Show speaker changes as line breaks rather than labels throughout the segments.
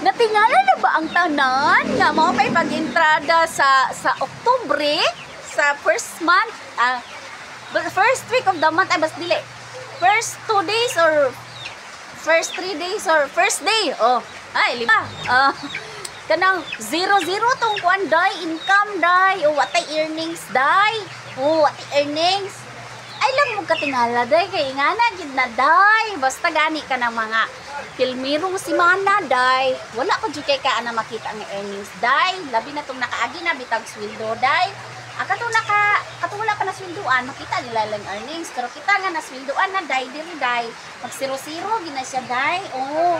Natingala na ba ang tanan nga mo pay pag-entrada sa Oktubre, sa first month, first week of the month, ay bas dili. First 2 days or first 3 days or first day. Oh, ay lima. Kanang 0-0 tong kuan day, income day, o watay earnings day. O watay earnings. Ay lang mo katingala day kay ingana gid na day. Basta gani ka ng mga pilmirong simana day. Wala pa jud kay ka ana makita ang earnings day. Labi na tong nakaagi na bitag sweldo day. Katong wala pa na sweldoan, makita nila lang earnings. Pero kita nga na sweldoan na day diri day. Mag 0-0 gina siya day. Oh.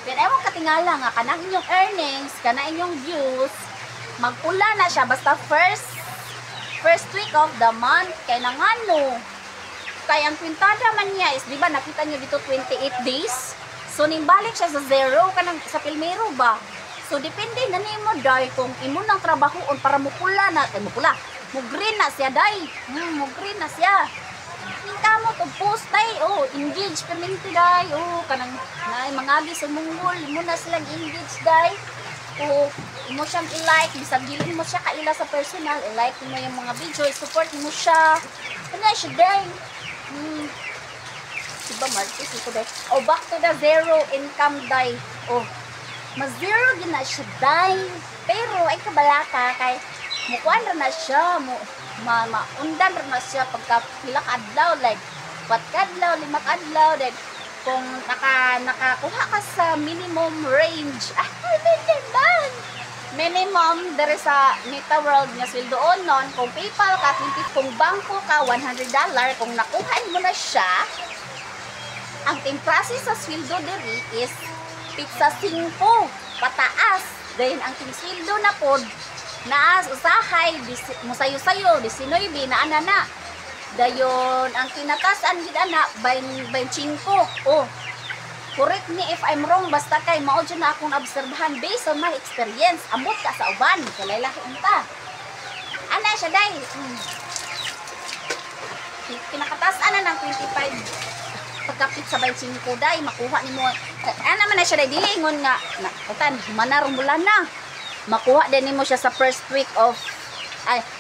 Pero ewan katingala nga kanang inyong earnings, kanang inyong views, magpula na siya basta first week of the month kay nangano. Kaya ang kwintada man niya is, di ba nakita niyo dito 28 days? So nimbalik siya sa 0 kanang sa pilmero ba? So depende na nimo day kung imo nang trabahoon para mupula na, mo green na siya day. Mo green na siya. Kita mo to post day, oh, engage permente day, oh, kanang na mangagi sa munggol, imo na silang engage day. Oh, imo siyang i-like, bisag dili mo siya kaila sa personal, i-like mo yung mga video, i-support mo siya. Ano siya day? Diba Martis ito day? Oh, back to the 0 income day. Oh, mas 0 din na siya day. Pero ay kabalaka kay mukuan na siya, maundan na siya pagka pila kadlaw, like 4 kadlaw, 5 kadlaw, like kung nakakuha ka sa minimum range, minimum dari sa Meta World nga sweldoon nun, kung PayPal ka, kung bangko ka, $100, kung nakuhaan mo na siya, ang process sa sweldo diri is pizza 5 pataas. Dahil ang sweldo na pod naas usahay musayo-sayo 19 na ana. Dayon ang kinatasan gid ana 25. Oh, correct me if I'm wrong, basta kay mao jud na akong obserbahan based on my experience. Ambot ka sa uban kay lalaki unta. Ana siya day. Kinakatasan na ng 25. Pagkapit sa 25 day makuha nimo. Ana man na siya day dili ingon nga utan manarong bulan na. Makuha din nimo siya sa first week of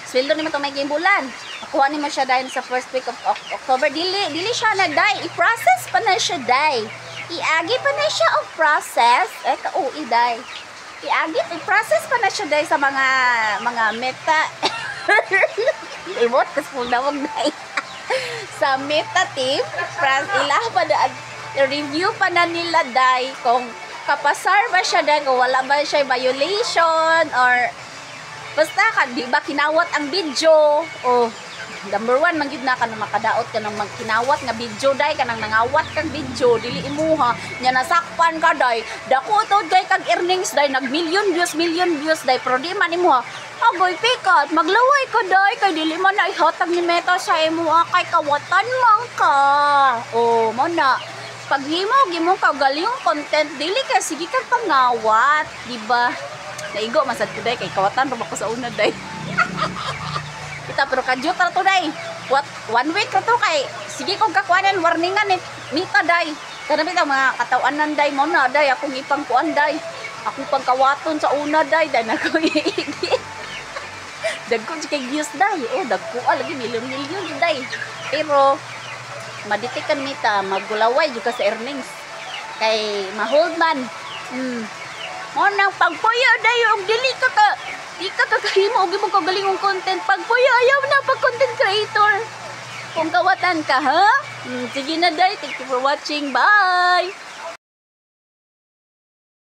sweldo nimo to may bulan. Makuha nimo siya dahil sa first week of October. Dili siya na day. I-process pa na siya day. Iagi pa na siya of process. Ka-UI day. I-process pa na siya day sa mga meta. Ibot kas full na wag day. Sa meta team, ilah pa na review pa na nila day kung kapasar ba siya day, kung wala ba siya violation or basta ka, di ba kinawat ang video. Oh, number 1 mangyud na ka na makadaot ka ng kinawat nga video day, ka nang nangawat kang video dili imuha nya nasakpan ka day, dako to day kag earnings day, nag million views day, pero di man imuha agoy pikat, maglaway ka day kay dili man na ihatag ni Meta sa imuha kay kawatan man ka. Oh, mo na pag gimo ka galingong content dili kay sige kang pangawat, di ba? Naigo masad ko day kay kawatan ra ko sa una day. Kita pero kadyo ta to day. What 1 week ra to kay sige kog kakuanan warningan ni Meta day. Kada bitaw mga katawanan day mo na day akong ipangkuan day. Ako pangkawaton sa una day na ko i-edit. Dagko kay views day. Oh, dagko lagi milyon day. Pero maditikan Meta maggulaway jud ka sa earnings. Kay ma-hold man. Mo nang pagpuyo day og dili ka kakahimo og imong kagalingong content. Pagpuyo ayaw na pag content creator. Kung kawatan ka ha? Sige na day. Thank you for watching. Bye.